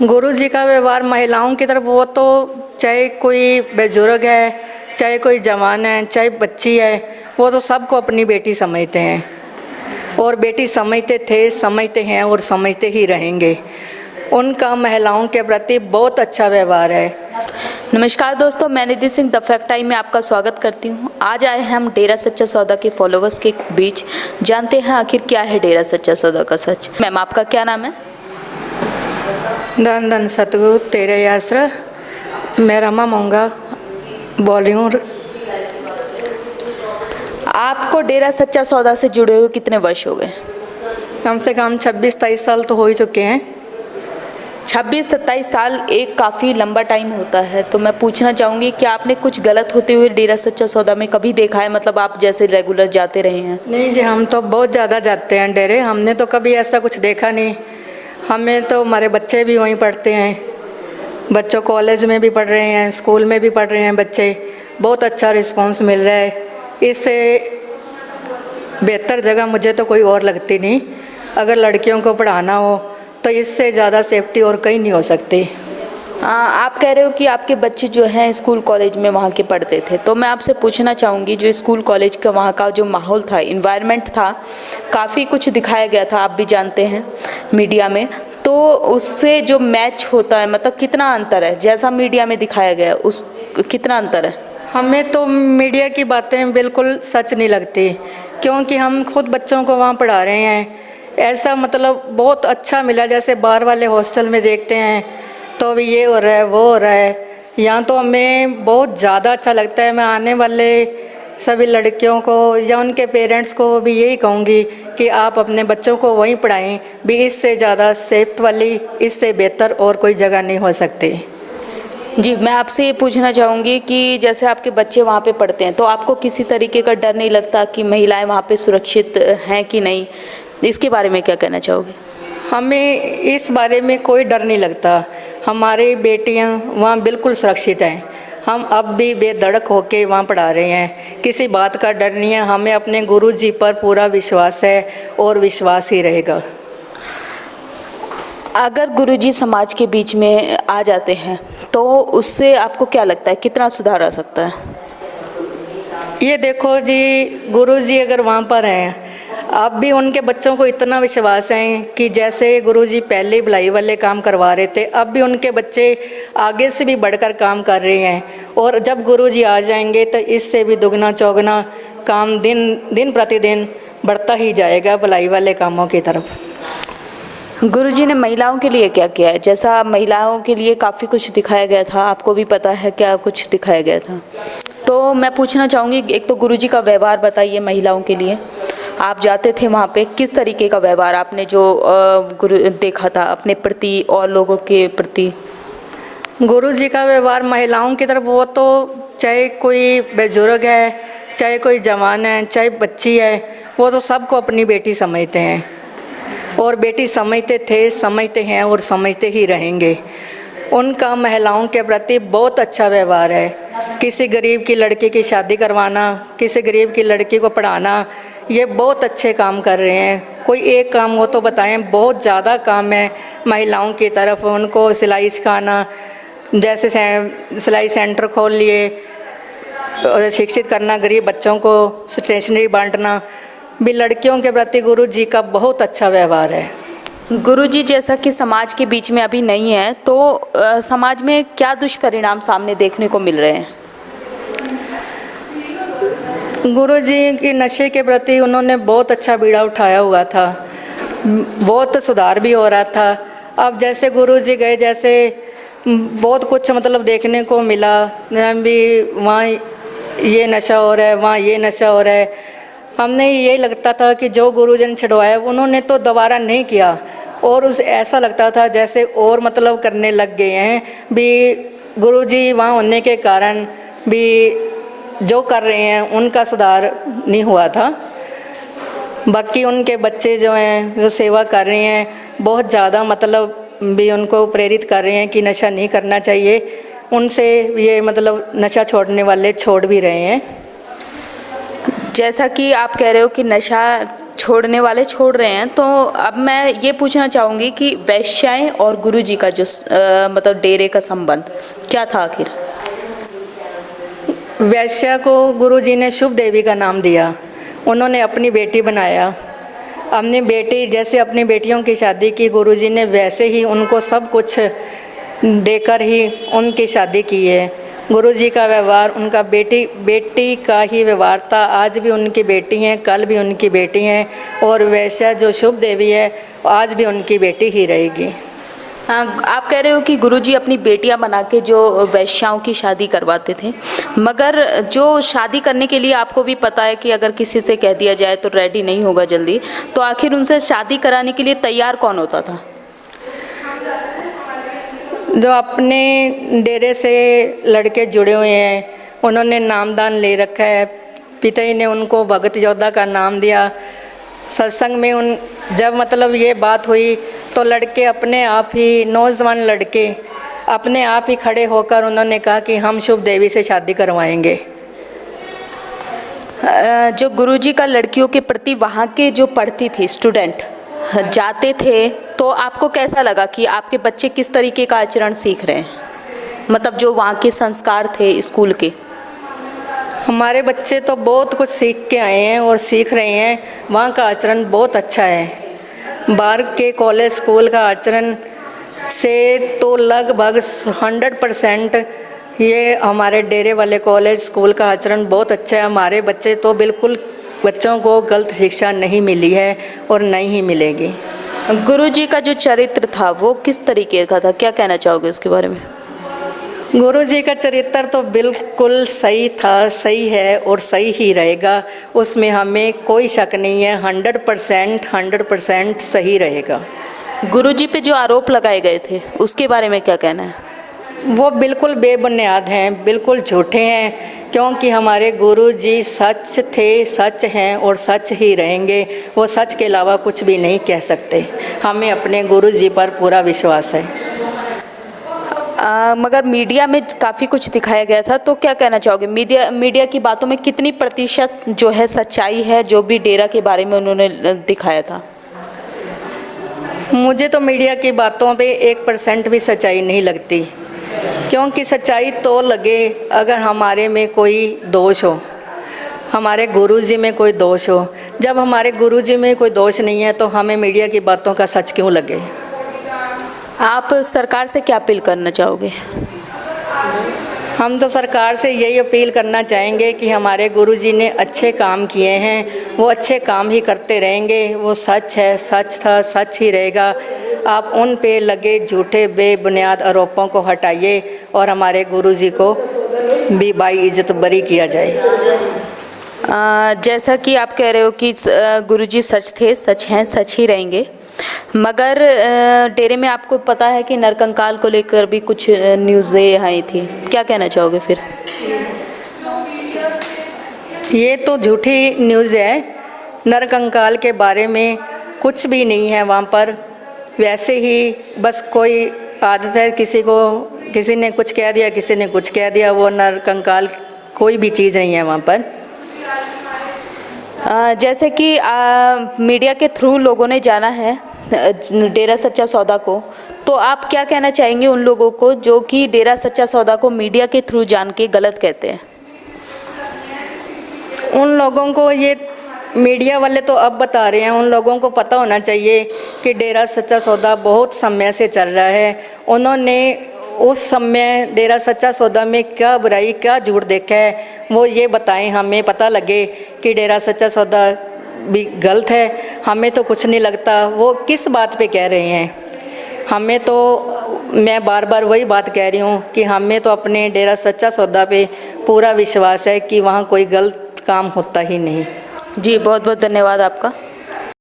गुरु जी का व्यवहार महिलाओं की तरफ, वो तो चाहे कोई बुजुर्ग है, चाहे कोई जवान है, चाहे बच्ची है, वो तो सबको अपनी बेटी समझते हैं और बेटी समझते थे, समझते हैं और समझते ही रहेंगे। उनका महिलाओं के प्रति बहुत अच्छा व्यवहार है। नमस्कार दोस्तों, मैं निधि सिंह द फैक्ट टाइम में आपका स्वागत करती हूं। आज आए हैं हम डेरा सच्चा सौदा के फॉलोवर्स के बीच, जानते हैं आखिर क्या है डेरा सच्चा सौदा का सच। मैम, आपका क्या नाम है? धन धन सतगुरु तेरे आश्रय, मैं रमा मोंगा बोल रही हूँ। आपको डेरा सच्चा सौदा से जुड़े हुए कितने वर्ष हो गए? कम से कम 26-23 साल तो हो ही चुके हैं। 26-27 साल एक काफ़ी लंबा टाइम होता है, तो मैं पूछना चाहूँगी कि आपने कुछ गलत होते हुए डेरा सच्चा सौदा में कभी देखा है? मतलब आप जैसे रेगुलर जाते रहे हैं। नहीं जी, हम तो बहुत ज़्यादा जाते हैं डेरे, हमने तो कभी ऐसा कुछ देखा नहीं। हमें तो हमारे बच्चे भी वहीं पढ़ते हैं, बच्चों कॉलेज में भी पढ़ रहे हैं, स्कूल में भी पढ़ रहे हैं बच्चे। बहुत अच्छा रिस्पांस मिल रहा है। इससे बेहतर जगह मुझे तो कोई और लगती नहीं। अगर लड़कियों को पढ़ाना हो तो इससे ज़्यादा सेफ्टी और कहीं नहीं हो सकती। आप कह रहे हो कि आपके बच्चे जो हैं स्कूल कॉलेज में वहाँ के पढ़ते थे, तो मैं आपसे पूछना चाहूँगी, जो स्कूल कॉलेज का वहाँ का जो माहौल था, इन्वायरमेंट था, काफ़ी कुछ दिखाया गया था, आप भी जानते हैं मीडिया में, तो उससे जो मैच होता है, मतलब कितना अंतर है? जैसा मीडिया में दिखाया गया उस कितना अंतर है? हमें तो मीडिया की बातें बिल्कुल सच नहीं लगती, क्योंकि हम खुद बच्चों को वहाँ पढ़ा रहे हैं। ऐसा मतलब बहुत अच्छा मिला, जैसे बाहर वाले हॉस्टल में देखते हैं तो अभी ये हो रहा है, वो हो रहा है। यहाँ तो हमें बहुत ज़्यादा अच्छा लगता है। मैं आने वाले सभी लड़कियों को या उनके पेरेंट्स को भी यही कहूँगी कि आप अपने बच्चों को वहीं पढ़ाएं। भी इससे ज़्यादा सेफ्ट वाली, इससे बेहतर और कोई जगह नहीं हो सकती। जी, मैं आपसे ये पूछना चाहूँगी कि जैसे आपके बच्चे वहाँ पे पढ़ते हैं, तो आपको किसी तरीके का डर नहीं लगता कि महिलाएं वहाँ पे सुरक्षित हैं कि नहीं? इसके बारे में क्या कहना चाहोगे? हमें इस बारे में कोई डर नहीं लगता। हमारी बेटियां वहाँ बिल्कुल सुरक्षित हैं। हम अब भी बेधड़क होके वहाँ पढ़ा रहे हैं, किसी बात का डर नहीं है। हमें अपने गुरु जी पर पूरा विश्वास है और विश्वास ही रहेगा। अगर गुरुजी समाज के बीच में आ जाते हैं तो उससे आपको क्या लगता है कितना सुधार आ सकता है? ये देखो जी, गुरु जी अगर वहाँ पर हैं, अब भी उनके बच्चों को इतना विश्वास है कि जैसे गुरुजी पहले भलाई वाले काम करवा रहे थे, अब भी उनके बच्चे आगे से भी बढ़कर काम कर रहे हैं। और जब गुरुजी आ जाएंगे तो इससे भी दुगना चौगना काम दिन प्रतिदिन बढ़ता ही जाएगा भलाई वाले कामों की तरफ। गुरुजी ने महिलाओं के लिए क्या किया है? जैसा महिलाओं के लिए काफ़ी कुछ दिखाया गया था, आपको भी पता है क्या कुछ दिखाया गया था, तो मैं पूछना चाहूँगी, एक तो गुरुजी का व्यवहार बताइए महिलाओं के लिए। आप जाते थे वहाँ पे, किस तरीके का व्यवहार आपने जो गुरु देखा था अपने प्रति और लोगों के प्रति? गुरु जी का व्यवहार महिलाओं की तरफ, वो तो चाहे कोई बुजुर्ग है, चाहे कोई जवान है, चाहे बच्ची है, वो तो सबको अपनी बेटी समझते हैं और बेटी समझते थे, समझते हैं और समझते ही रहेंगे। उनका महिलाओं के प्रति बहुत अच्छा व्यवहार है। किसी गरीब की लड़की की शादी करवाना, किसी गरीब की लड़की को पढ़ाना, ये बहुत अच्छे काम कर रहे हैं। कोई एक काम हो तो बताएं, बहुत ज़्यादा काम है महिलाओं की तरफ। उनको सिलाई सिखाना, जैसे सिलाई सेंटर खोल लिए, शिक्षित करना, गरीब बच्चों को स्टेशनरी बांटना, भी लड़कियों के प्रति गुरु जी का बहुत अच्छा व्यवहार है। गुरुजी जैसा कि समाज के बीच में अभी नहीं है, तो समाज में क्या दुष्परिणाम सामने देखने को मिल रहे हैं? गुरु जी के नशे के प्रति उन्होंने बहुत अच्छा बीड़ा उठाया हुआ था, बहुत सुधार भी हो रहा था। अब जैसे गुरु जी गए, जैसे बहुत कुछ मतलब देखने को मिला, भी वहाँ ये नशा हो रहा है, वहाँ ये नशा हो रहा है। हमने ये लगता था कि जो गुरुजी ने छुड़वाया उन्होंने तो दोबारा नहीं किया, और उस ऐसा लगता था जैसे और मतलब करने लग गए हैं। भी गुरुजी वहाँ होने के कारण भी जो कर रहे हैं उनका सुधार नहीं हुआ था। बाकी उनके बच्चे जो हैं जो सेवा कर रहे हैं, बहुत ज़्यादा मतलब भी उनको प्रेरित कर रहे हैं कि नशा नहीं करना चाहिए। उनसे ये मतलब नशा छोड़ने वाले छोड़ भी रहे हैं। जैसा कि आप कह रहे हो कि नशा छोड़ने वाले छोड़ रहे हैं, तो अब मैं ये पूछना चाहूँगी कि वैश्याएं और गुरुजी का जो मतलब डेरे का संबंध क्या था आखिर? वैश्या को गुरुजी ने शुभ देवी का नाम दिया, उन्होंने अपनी बेटी बनाया। अपनी बेटी जैसे अपनी बेटियों की शादी की गुरुजी ने वैसे ही उनको सब कुछ देकर ही उनकी शादी की है। गुरुजी का व्यवहार उनका बेटी का ही व्यवहार था। आज भी उनकी बेटी हैं, कल भी उनकी बेटी हैं, और वैश्या जो शुभ देवी है आज भी उनकी बेटी ही रहेगी। हाँ, आप कह रहे हो कि गुरुजी अपनी बेटियां बना के जो वैश्याओं की शादी करवाते थे, मगर जो शादी करने के लिए आपको भी पता है कि अगर किसी से कह दिया जाए तो रेडी नहीं होगा जल्दी, तो आखिर उनसे शादी कराने के लिए तैयार कौन होता था? जो अपने डेरे से लड़के जुड़े हुए हैं, उन्होंने नामदान ले रखा है। पिताजी ने उनको भगत योद्धा का नाम दिया। सत्संग में जब मतलब ये बात हुई तो लड़के अपने आप ही, नौजवान लड़के अपने आप ही खड़े होकर उन्होंने कहा कि हम शुभ देवी से शादी करवाएंगे। जो गुरुजी का लड़कियों के प्रति वहाँ के जो पढ़ती थी स्टूडेंट जाते थे, तो आपको कैसा लगा कि आपके बच्चे किस तरीके का आचरण सीख रहे हैं? मतलब जो वहाँ के संस्कार थे स्कूल के। हमारे बच्चे तो बहुत कुछ सीख के आए हैं और सीख रहे हैं। वहाँ का आचरण बहुत अच्छा है। बाहर के कॉलेज स्कूल का आचरण से तो लगभग 100% ये हमारे डेरे वाले कॉलेज स्कूल का आचरण बहुत अच्छा है। हमारे बच्चे तो बिल्कुल, बच्चों को गलत शिक्षा नहीं मिली है और नहीं ही मिलेगी। गुरुजी का जो चरित्र था वो किस तरीके का था, क्या कहना चाहोगे उसके बारे में? गुरुजी का चरित्र तो बिल्कुल सही था, सही है और सही ही रहेगा, उसमें हमें कोई शक नहीं है। 100% सही रहेगा। गुरुजी पे जो आरोप लगाए गए थे उसके बारे में क्या कहना है? वो बिल्कुल बेबुनियाद हैं, बिल्कुल झूठे हैं, क्योंकि हमारे गुरुजी सच थे, सच हैं और सच ही रहेंगे। वो सच के अलावा कुछ भी नहीं कह सकते। हमें अपने गुरुजी पर पूरा विश्वास है। मगर मीडिया में काफ़ी कुछ दिखाया गया था, तो क्या कहना चाहोगे? मीडिया की बातों में कितनी प्रतिशत जो है सच्चाई है, जो भी डेरा के बारे में उन्होंने दिखाया था? मुझे तो मीडिया की बातों पे 1% भी सच्चाई नहीं लगती, क्योंकि सच्चाई तो लगे अगर हमारे में कोई दोष हो, हमारे गुरुजी में कोई दोष हो। जब हमारे गुरुजी में कोई दोष नहीं है तो हमें मीडिया की बातों का सच क्यों लगे? आप सरकार से क्या अपील करना चाहोगे? हम तो सरकार से यही अपील करना चाहेंगे कि हमारे गुरुजी ने अच्छे काम किए हैं, वो अच्छे काम ही करते रहेंगे। वो सच है, सच था, सच ही रहेगा। आप उन पे लगे झूठे बेबुनियाद आरोपों को हटाइए और हमारे गुरुजी को भी बाइज्जत बरी किया जाए। जैसा कि आप कह रहे हो कि गुरुजी सच थे, सच हैं, सच ही रहेंगे, मगर डेरे में आपको पता है कि नरकंकाल को लेकर भी कुछ न्यूज़ें आई थी, क्या कहना चाहोगे फिर? ये तो झूठी न्यूज़ है। नरकंकाल के बारे में कुछ भी नहीं है वहाँ पर। वैसे ही बस कोई आदत है, किसी ने कुछ कह दिया, किसी ने कुछ कह दिया। वो नरकंकाल कोई भी चीज़ नहीं है वहाँ पर। जैसे कि मीडिया के थ्रू लोगों ने जाना है डेरा सच्चा सौदा को, तो आप क्या कहना चाहेंगे उन लोगों को जो कि डेरा सच्चा सौदा को मीडिया के थ्रू जान के गलत कहते हैं? उन लोगों को ये मीडिया वाले तो अब बता रहे हैं, उन लोगों को पता होना चाहिए कि डेरा सच्चा सौदा बहुत समय से चल रहा है। उन्होंने उस समय डेरा सच्चा सौदा में क्या बुराई, क्या झूठ देखा है, वो ये बताएं, हमें पता लगे कि डेरा सच्चा सौदा भी गलत है। हमें तो कुछ नहीं लगता वो किस बात पे कह रहे हैं। हमें तो, मैं बार बार वही बात कह रही हूँ कि हमें तो अपने डेरा सच्चा सौदा पे पूरा विश्वास है कि वहाँ कोई गलत काम होता ही नहीं। जी, बहुत बहुत धन्यवाद आपका।